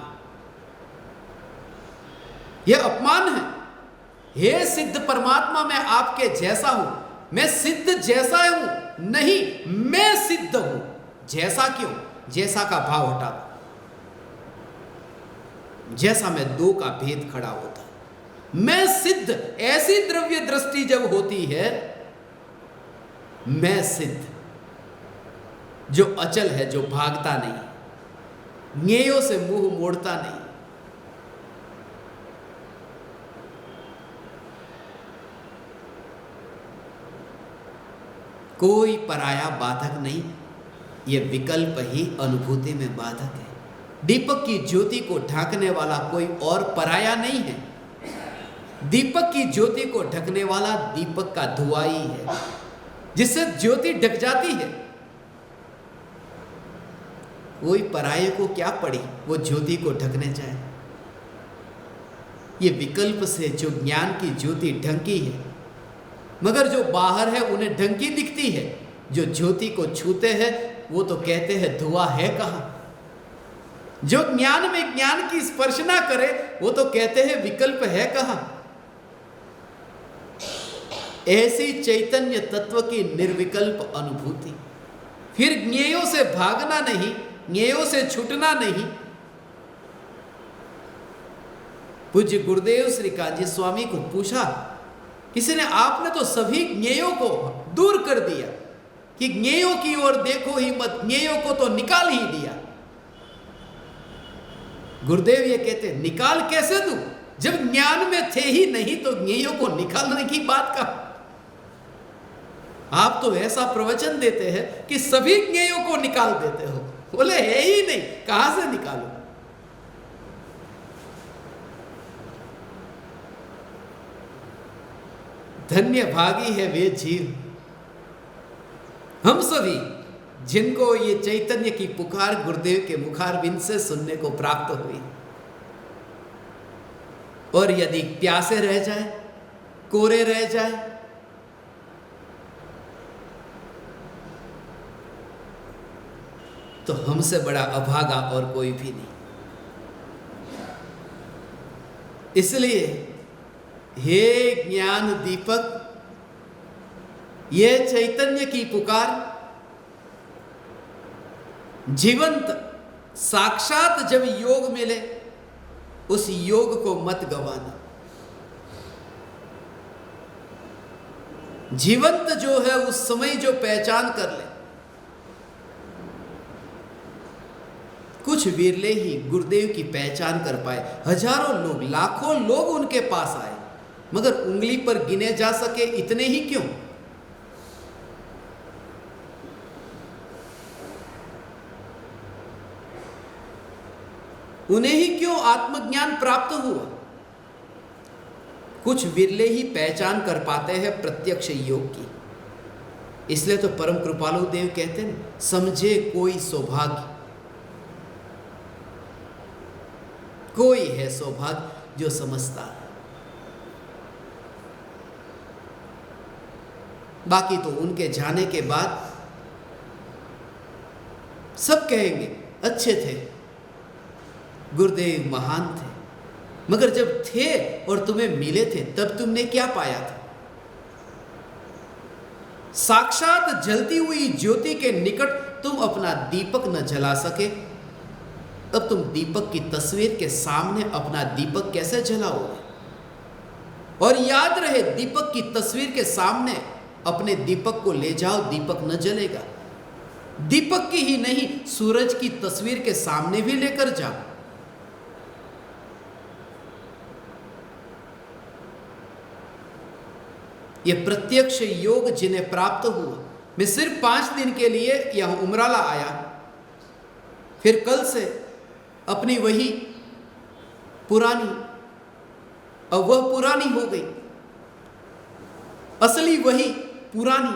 यह अपमान है। हे सिद्ध परमात्मा, मैं आपके जैसा हूं। मैं सिद्ध जैसा हूं नहीं, मैं सिद्ध हूं। जैसा क्यों? जैसा का भाव हटा दो। जैसा में दो का भेद खड़ा होता है। मैं सिद्ध, ऐसी द्रव्य दृष्टि जब होती है, मैं सिद्ध जो अचल है, जो भागता नहीं, ज्ञेयों से मुंह मोड़ता नहीं। कोई पराया बाधक नहीं, यह विकल्प ही अनुभूति में बाधक है। दीपक की ज्योति को ढकने वाला कोई और पराया नहीं है। दीपक की ज्योति को ढकने वाला दीपक का धुआं ही है, जिससे ज्योति ढक जाती है। कोई पराये को क्या पड़ी वो ज्योति को ढकने जाए। ये विकल्प से जो ज्ञान की ज्योति ढंकी है, मगर जो बाहर है उन्हें ढंकी दिखती है। जो ज्योति को छूते हैं वो तो कहते हैं धुआं है कहां। जो ज्ञान में ज्ञान की स्पर्श ना करे वो तो कहते हैं विकल्प है कहां। ऐसी चैतन्य तत्व की निर्विकल्प अनुभूति, फिर ज्ञेयों से भागना नहीं, ज्ञेयों से छूटना नहीं। पूज्य गुरुदेव श्री कांजी स्वामी को पूछा किसी ने, आपने तो सभी ज्ञेयों को दूर कर दिया कि ज्ञेयों की ओर देखो ही मत, ज्ञेयों को तो निकाल ही दिया। गुरुदेव ये कहते, निकाल कैसे दूं, जब ज्ञान में थे ही नहीं तो ज्ञेयों को निकालने की बात कहां। आप तो ऐसा प्रवचन देते हैं कि सभी ज्ञेयों को निकाल देते हो। बोले है ही नहीं, कहां से निकालो। धन्य भागी है वे जीव, हम सभी जिनको ये चैतन्य की पुकार गुरुदेव के मुखारविंद से सुनने को प्राप्त हुई। और यदि प्यासे रह जाए, कोरे रह जाए, तो हमसे बड़ा अभागा और कोई भी नहीं। इसलिए हे ज्ञान दीपक, ये चैतन्य की पुकार जीवंत साक्षात जब योग मिले उस योग को मत गवाना। जीवंत जो है उस समय जो पहचान कर ले। कुछ विरले ही गुरुदेव की पहचान कर पाए। हजारों लोग, लाखों लोग उनके पास आए, मगर उंगली पर गिने जा सके इतने ही क्यों। उन्हें ही क्यों आत्मज्ञान प्राप्त हुआ। कुछ विरले ही पहचान कर पाते हैं प्रत्यक्ष योग की। इसलिए तो परम कृपालु देव कहते हैं, समझे कोई सौभाग्य, कोई है सौभाग्य जो समझता है। बाकी तो उनके जाने के बाद सब कहेंगे अच्छे थे, गुरुदेव महान थे, मगर जब थे और तुम्हें मिले थे तब तुमने क्या पाया था। साक्षात जलती हुई ज्योति के निकट तुम अपना दीपक न जला सके, तब तुम दीपक की तस्वीर के सामने अपना दीपक कैसे जलाओगे। और याद रहे, दीपक की तस्वीर के सामने अपने दीपक को ले जाओ, दीपक न जलेगा। दीपक की ही नहीं, सूरज की तस्वीर के सामने भी लेकर जाओ। ये प्रत्यक्ष योग जिन्हें प्राप्त हुआ। मैं सिर्फ 5 दिन के लिए यहां उमराला आया, फिर कल से अपनी वही पुरानी, अब वह पुरानी हो गई, असली वही पुरानी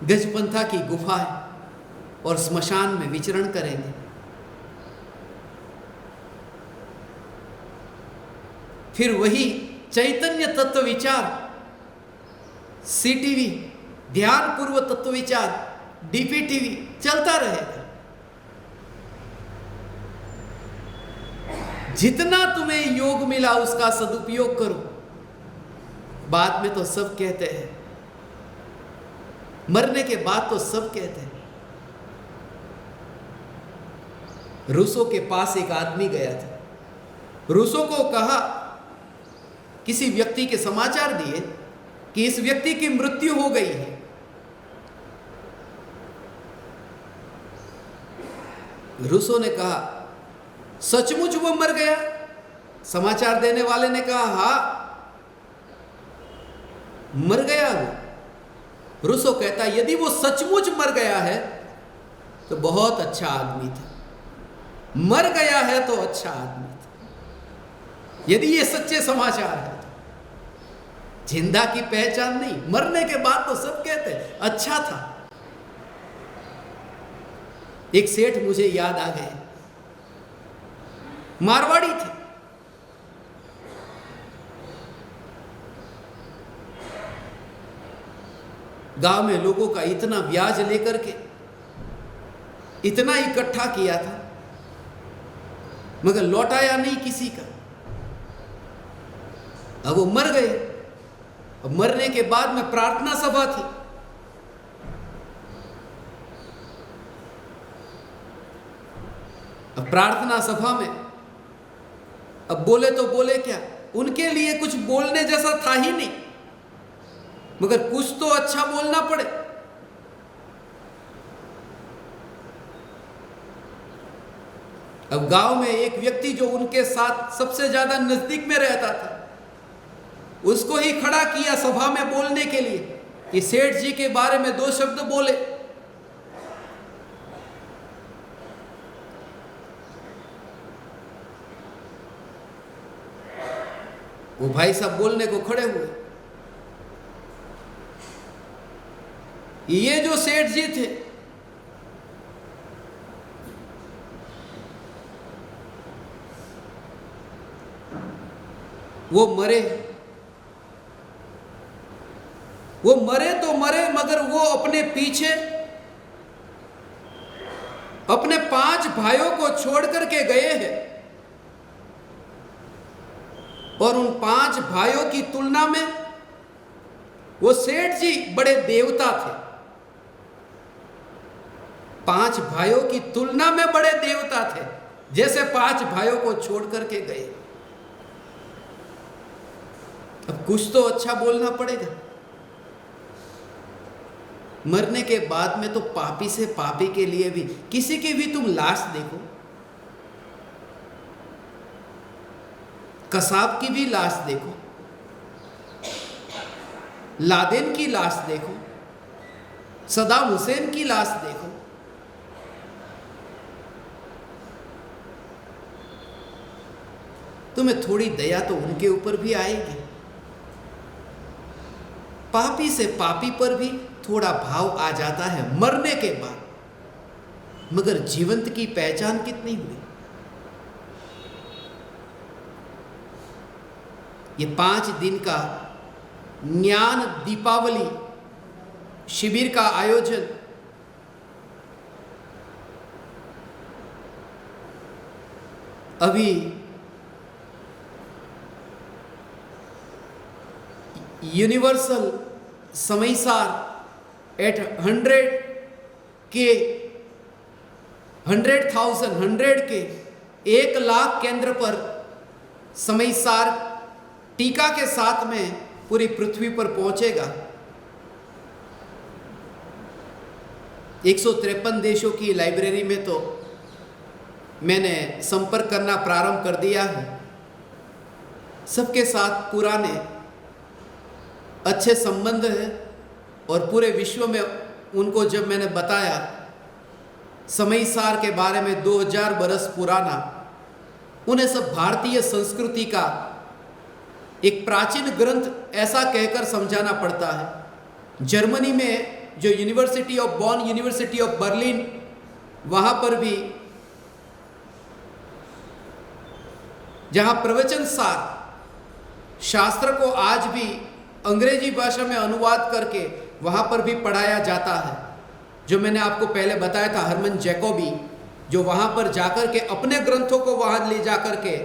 गजपंथा की गुफा है और स्मशान में विचरण करेंगे। फिर वही चैतन्य तत्व विचार, सीटीवी, ध्यान पूर्व तत्व विचार, डीपीटीवी चलता रहेगा। जितना तुम्हें योग मिला उसका सदुपयोग करो। बाद में तो सब कहते हैं, मरने के बाद तो सब कहते हैं। रूसो के पास एक आदमी गया था, रूसो को कहा, किसी व्यक्ति के समाचार दिए कि इस व्यक्ति की मृत्यु हो गई है। रूसो ने कहा, सचमुच वो मर गया? समाचार देने वाले ने कहा, हाँ मर गया वो। रूसो कहता, यदि वो सचमुच मर गया है तो बहुत अच्छा आदमी था, मर गया है तो अच्छा आदमी था। यदि ये सच्चे समाचार है, जिंदा की पहचान नहीं, मरने के बाद तो सब कहते हैं अच्छा था। एक सेठ मुझे याद आ गए, मारवाड़ी थे, गांव में लोगों का इतना ब्याज लेकर के इतना इकट्ठा किया था, मगर लौटाया नहीं किसी का। अब वो मर गए। अब मरने के बाद में प्रार्थना सभा थी। अब प्रार्थना सभा में अब बोले तो बोले क्या, उनके लिए कुछ बोलने जैसा था ही नहीं, मगर कुछ तो अच्छा बोलना पड़े। अब गांव में एक व्यक्ति जो उनके साथ सबसे ज्यादा नजदीक में रहता था, उसको ही खड़ा किया सभा में बोलने के लिए कि सेठ जी के बारे में 2 शब्द बोले। वो भाई साहब बोलने को खड़े हुए। ये जो सेठ जी थे, वो मरे तो मरे, मगर वो अपने पीछे अपने 5 भाइयों को छोड़ करके गए हैं। और उन 5 भाइयों की तुलना में वो सेठ जी बड़े देवता थे। 5 भाइयों की तुलना में बड़े देवता थे, जैसे 5 भाइयों को छोड़ करके गए। अब कुछ तो अच्छा बोलना पड़ेगा। मरने के बाद में तो पापी से पापी के लिए भी, किसी की भी तुम लाश देखो, कसाब की भी लाश देखो, लादेन की लाश देखो, सद्दाम हुसैन की लाश देखो, तुम्हें थोड़ी दया तो उनके ऊपर भी आएगी। पापी से पापी पर भी थोड़ा भाव आ जाता है मरने के बाद, मगर जीवंत की पहचान कितनी हुई। ये 5 दिन का ज्ञान दीपावली शिविर का आयोजन अभी यूनिवर्सल समयसार एट 1 लाख केंद्र पर समयसार टीका के साथ में पूरी पृथ्वी पर पहुंचेगा। 153 देशों की लाइब्रेरी में तो मैंने संपर्क करना प्रारंभ कर दिया है। सबके साथ पुराने अच्छे संबंध है और पूरे विश्व में उनको जब मैंने बताया समयसार के बारे में 2000 बरस पुराना, उन्हें सब भारतीय संस्कृति का एक प्राचीन ग्रंथ ऐसा कहकर समझाना पड़ता है। जर्मनी में जो university of Bonn, university of Berlin, वहाँ पर भी जहाँ प्रवचन सार शास्त्र को आज भी अंग्रेजी भाषा में अनुवाद करके वहाँ पर भी पढ़ाया जाता है। जो मैंने आपको पहले बताया था, हरमन जैकोबी, जो वहाँ पर जाकर के अपने ग्रंथों को वहाँ ले जाकर के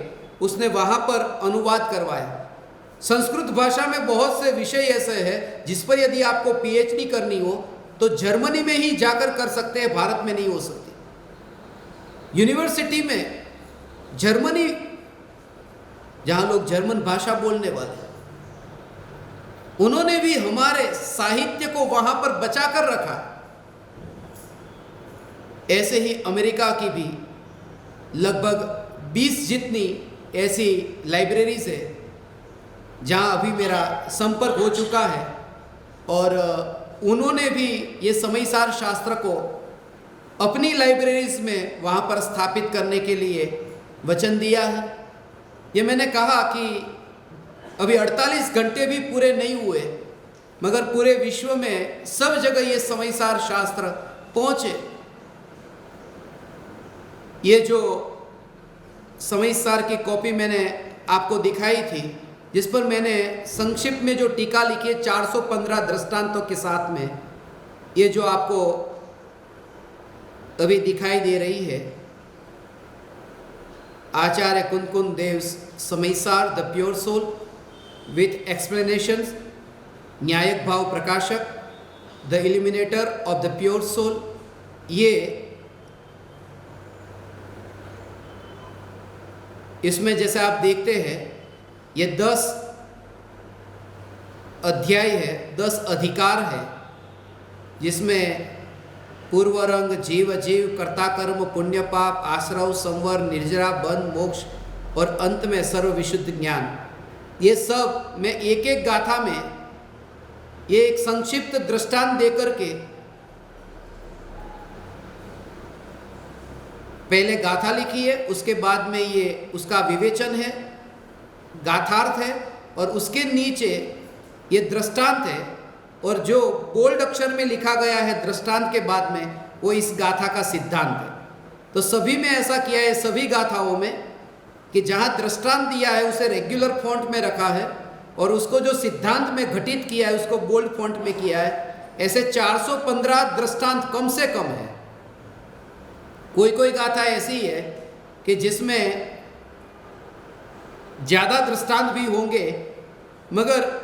उसने वहाँ पर अनुवाद करवाया। संस्कृत भाषा में बहुत से विषय ऐसे हैं जिस पर यदि आपको पीएचडी करनी हो तो जर्मनी में ही जाकर कर सकते हैं, भारत में नहीं हो सकती। यूनिवर्सिटी में जर्मनी, जहाँ लोग जर्मन भाषा बोलने वाले, उन्होंने भी हमारे साहित्य को वहां पर बचा कर रखा। ऐसे ही अमेरिका की भी लगभग 20 जितनी ऐसी लाइब्रेरीज है जहां अभी मेरा संपर्क हो चुका है, और उन्होंने भी ये समयसार शास्त्र को अपनी लाइब्रेरीज में वहां पर स्थापित करने के लिए वचन दिया है। ये मैंने कहा कि अभी 48 घंटे भी पूरे नहीं हुए, मगर पूरे विश्व में सब जगह ये समयसार शास्त्र पहुंचे। ये जो समयसार की कॉपी मैंने आपको दिखाई थी, जिस पर मैंने संक्षिप्त में जो टीका लिखी है 415 दृष्टांतों के साथ में, ये जो आपको अभी दिखाई दे रही है। Acharya Kundkund Dev Samaysar the pure soul with explanations, Nyayak Bhav Prakashak the illuminator of the pure soul, ये इसमें जैसे आप देखते हैं ये 10 अध्याय है, 10 अधिकार है, जिसमें पूर्व रंग, जीव अजीव, कर्ता कर्म, पुण्य पाप, आश्रव, संवर, निर्जरा, बंध, मोक्ष और अंत में सर्व विशुद्ध ज्ञान। ये सब मैं एक एक गाथा में ये एक संक्षिप्त दृष्टांत देकर के पहले गाथा लिखी है, उसके बाद में ये उसका विवेचन है, गाथार्थ है, और उसके नीचे ये दृष्टांत है, और जो बोल्ड अक्षर में लिखा गया है दृष्टांत के बाद में वो इस गाथा का सिद्धांत है। तो सभी में ऐसा किया है, सभी गाथाओं में, कि जहाँ दृष्टांत दिया है उसे रेगुलर फॉन्ट में रखा है, और उसको जो सिद्धांत में घटित किया है उसको बोल्ड फॉन्ट में किया है। ऐसे 415 दृष्टांत कम से कम है। कोई कोई गाथा ऐसी है कि जिसमें ज़्यादा दृष्टांत भी होंगे, मगर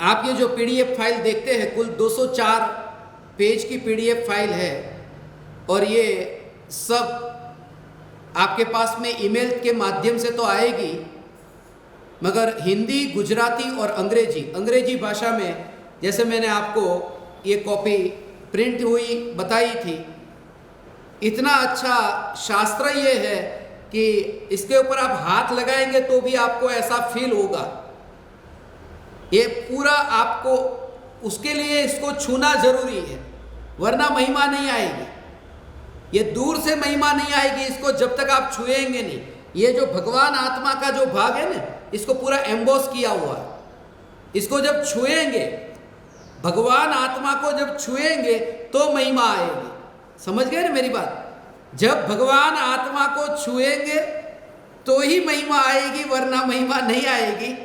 आप ये जो पीडीएफ फाइल देखते हैं, कुल 204 पेज की पीडीएफ फाइल है, और ये सब आपके पास में ईमेल के माध्यम से तो आएगी, मगर हिंदी, गुजराती और अंग्रेजी भाषा में, जैसे मैंने आपको ये कॉपी प्रिंट हुई बताई थी, इतना अच्छा शास्त्र ये है कि इसके ऊपर आप हाथ लगाएंगे तो भी आपको ऐसा फील होगा। ये पूरा आपको, उसके लिए इसको छूना जरूरी है, वरना महिमा नहीं आएगी। ये दूर से महिमा नहीं आएगी इसको जब तक आप छुएंगे नहीं। ये जो भगवान आत्मा का जो भाग है ना, इसको पूरा एम्बोस किया हुआ है। इसको जब छुएंगे, भगवान आत्मा को जब छुएंगे तो महिमा आएगी। समझ गए ना मेरी बात? जब भगवान आत्मा को छुएंगे तो ही महिमा आएगी, वरना महिमा नहीं आएगी।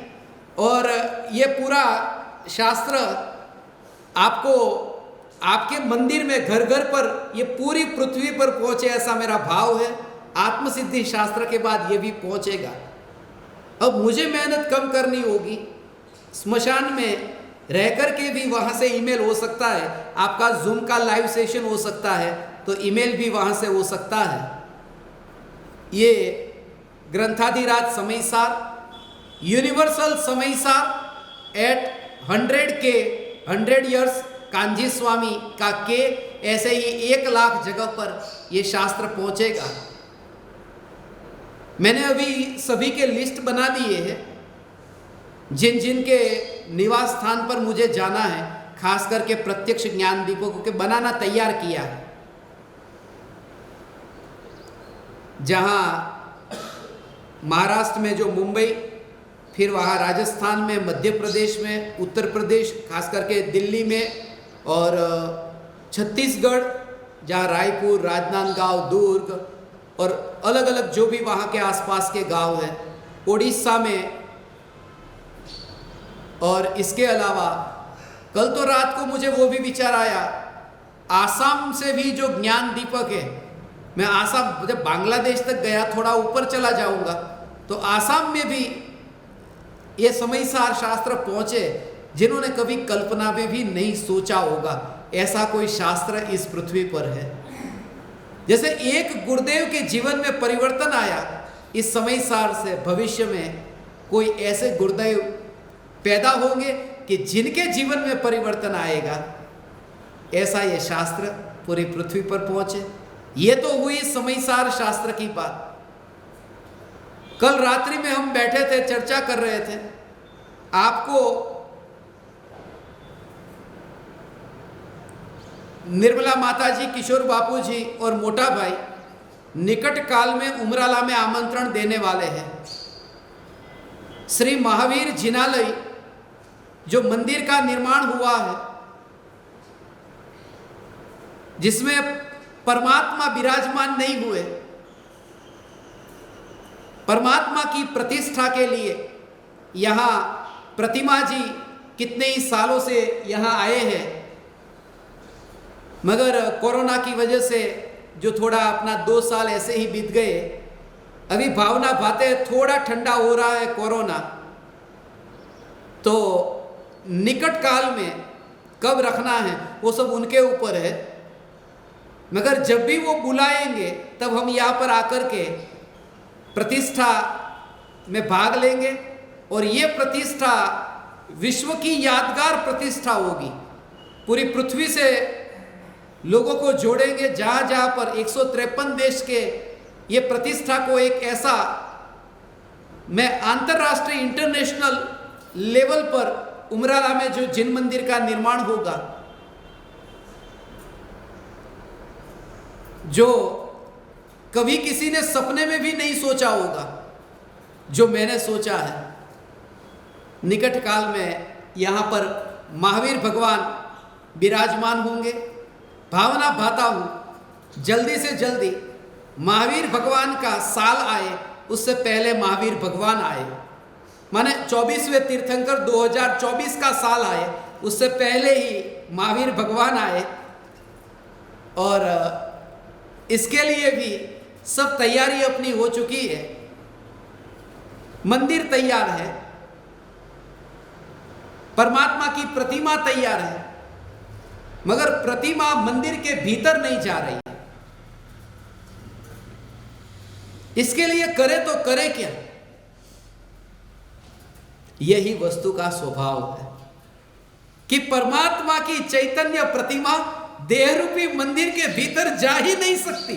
और ये पूरा शास्त्र आपको आपके मंदिर में, घर घर पर, ये पूरी पृथ्वी पर पहुंचे, ऐसा मेरा भाव है। आत्मसिद्धि शास्त्र के बाद ये भी पहुंचेगा। अब मुझे मेहनत कम करनी होगी, स्मशान में रह कर के भी वहाँ से ईमेल हो सकता है, आपका जूम का लाइव सेशन हो सकता है, तो ईमेल भी वहाँ से हो सकता है। ये Granthadhiraj Samaysar, universal Samaysar at 100 years, Kanji Swami का के, ऐसे ही 1 लाख जगह पर ये शास्त्र पहुँचेगा। मैंने अभी सभी के लिस्ट बना दिए हैं, जिन जिन के निवास स्थान पर मुझे जाना है, खास करके प्रत्यक्ष ज्ञान दीपकों के बनाना तैयार किया है। जहाँ महाराष्ट्र में जो मुंबई, फिर वहाँ राजस्थान में, मध्य प्रदेश में, उत्तर प्रदेश, खास करके दिल्ली में, और छत्तीसगढ़ जहाँ रायपुर, राजनांदगांव, दुर्ग और अलग अलग जो भी वहाँ के आसपास के गांव हैं, उड़ीसा में। और इसके अलावा कल तो रात को मुझे वो भी विचार आया, आसाम से भी जो ज्ञान दीपक है, मैं आसाम, जब बांग्लादेश तक गया, थोड़ा ऊपर चला जाऊंगा तो आसाम में भी ये समयसार शास्त्र पहुँचे, जिन्होंने कभी कल्पना में भी नहीं सोचा होगा ऐसा कोई शास्त्र इस पृथ्वी पर है। जैसे एक गुरुदेव के जीवन में परिवर्तन आया इस समयसार से, भविष्य में कोई ऐसे गुरुदेव पैदा होंगे कि जिनके जीवन में परिवर्तन आएगा, ऐसा ये शास्त्र पूरी पृथ्वी पर पहुंचे। ये तो हुई समयसार शास्त्र की बात। कल रात्रि में हम बैठे थे, चर्चा कर रहे थे, आपको निर्मला माता जी, किशोर बापू जी और मोटा भाई निकट काल में उमराला में आमंत्रण देने वाले हैं। श्री महावीर जिनालय जो मंदिर का निर्माण हुआ है, जिसमें परमात्मा विराजमान नहीं हुए, परमात्मा की प्रतिष्ठा के लिए यहाँ प्रतिमा जी कितने ही सालों से यहाँ आए हैं, मगर कोरोना की वजह से जो थोड़ा अपना 2 साल ऐसे ही बीत गए, अभी भावना भाते थोड़ा ठंडा हो रहा है कोरोना, तो निकट काल में कब रखना है वो सब उनके ऊपर है। मगर जब भी वो बुलाएंगे तब हम यहाँ पर आकर के प्रतिष्ठा में भाग लेंगे, और ये प्रतिष्ठा विश्व की यादगार प्रतिष्ठा होगी। पूरी पृथ्वी से लोगों को जोड़ेंगे, जहाँ जहाँ पर 153 देश के ये प्रतिष्ठा को एक ऐसा, मैं अंतर्राष्ट्रीय इंटरनेशनल लेवल पर उमराला में जो जिन मंदिर का निर्माण होगा, जो कभी किसी ने सपने में भी नहीं सोचा होगा, जो मैंने सोचा है। निकट काल में यहाँ पर महावीर भगवान विराजमान होंगे। भावना भाता हूँ जल्दी से जल्दी महावीर भगवान का साल आए, उससे पहले महावीर भगवान आए, माने 24वें तीर्थंकर 2024 का साल आए, उससे पहले ही महावीर भगवान आए। और इसके लिए भी सब तैयारी अपनी हो चुकी है। मंदिर तैयार है, परमात्मा की प्रतिमा तैयार है, मगर प्रतिमा मंदिर के भीतर नहीं जा रही है। इसके लिए करे तो करे क्या? यही वस्तु का स्वभाव है कि परमात्मा की चैतन्य प्रतिमा देह रूपी मंदिर के भीतर जा ही नहीं सकती।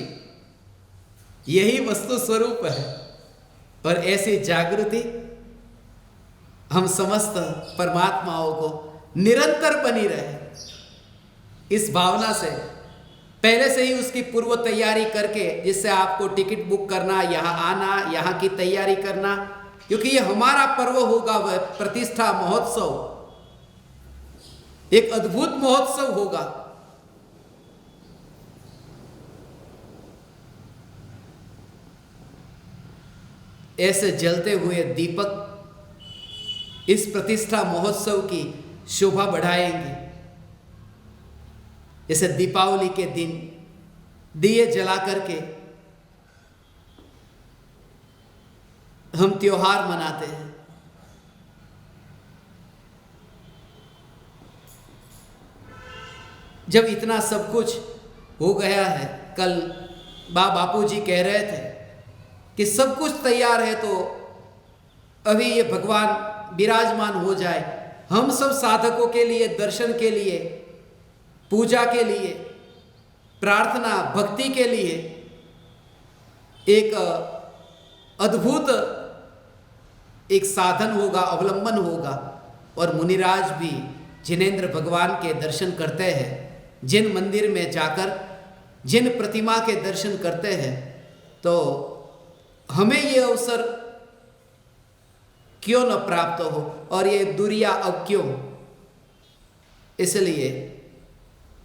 यही वस्तु स्वरूप है। और ऐसी जागृति हम समस्त परमात्माओं को निरंतर बनी रहे, इस भावना से पहले से ही उसकी पूर्व तैयारी करके, जिससे आपको टिकट बुक करना, यहाँ आना, यहाँ की तैयारी करना, क्योंकि ये हमारा पर्व होगा, वह प्रतिष्ठा महोत्सव, एक अद्भुत महोत्सव होगा। ऐसे जलते हुए दीपक इस प्रतिष्ठा महोत्सव की शोभा बढ़ाएंगे। जैसे दीपावली के दिन दिए जला करके हम त्योहार मनाते हैं, जब इतना सब कुछ हो गया है, कल बापू जी कह रहे थे कि सब कुछ तैयार है, तो अभी ये भगवान विराजमान हो जाए, हम सब साधकों के लिए, दर्शन के लिए, पूजा के लिए, प्रार्थना भक्ति के लिए एक अद्भुत एक साधन होगा, अवलंबन होगा। और मुनिराज भी जिनेंद्र भगवान के दर्शन करते हैं, जिन मंदिर में जाकर जिन प्रतिमा के दर्शन करते हैं, तो हमें ये अवसर क्यों न प्राप्त हो, और ये दुरिया अब क्यों? इसलिए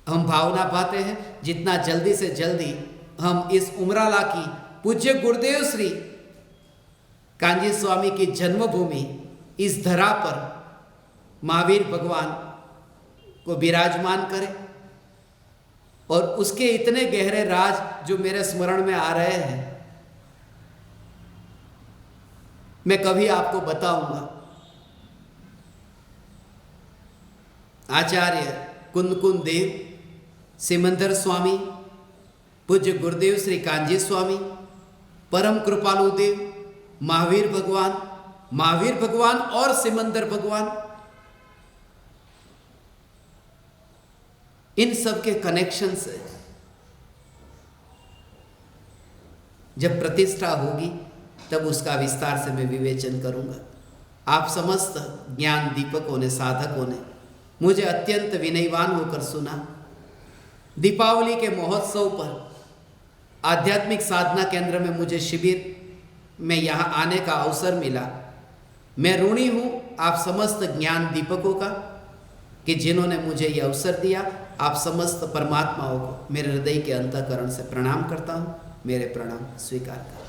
हम भावना पाते हैं जितना जल्दी से जल्दी हम इस उमराला की पूज्य गुरुदेव श्री कांजी स्वामी की जन्मभूमि, इस धरा पर महावीर भगवान को विराजमान करें, और उसके इतने गहरे राज जो मेरे स्मरण में आ रहे हैं, मैं कभी आपको बताऊंगा। आचार्य कुंदकुंद देव, सिमंदर स्वामी, पूज्य गुरुदेव श्री कांजी स्वामी, परम कृपालु देव, महावीर भगवान और सिमंदर भगवान, इन सब के कनेक्शन से जब प्रतिष्ठा होगी तब उसका विस्तार से मैं विवेचन करूंगा। आप समस्त ज्ञान दीपकों ने, साधकों ने मुझे अत्यंत विनयवान होकर सुना। दीपावली के महोत्सव पर आध्यात्मिक साधना केंद्र में मुझे शिविर में यहाँ आने का अवसर मिला। मैं ऋणी हूँ आप समस्त ज्ञान दीपकों का कि जिन्होंने मुझे ये अवसर दिया। आप समस्त परमात्माओं को मेरे हृदय के अंतःकरण से प्रणाम करता हूँ। मेरे प्रणाम स्वीकार करें।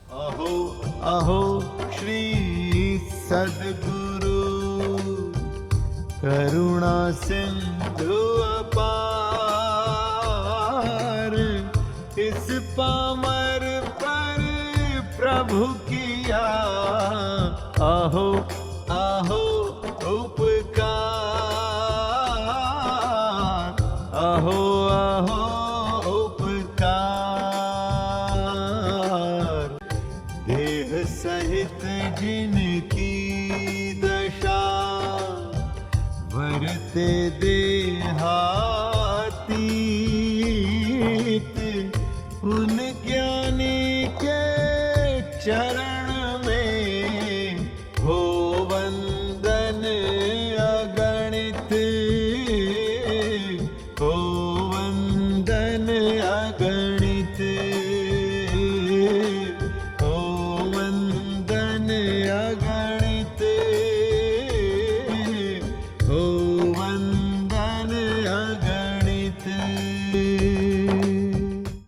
अहो अहो श्री सद्गुरु करुणा सिंधु अपार, इस पामर पर प्रभु किया अहो अहो उपकार, अहो अहो उपकार। देह सहित जिनकी दशा, वरते दे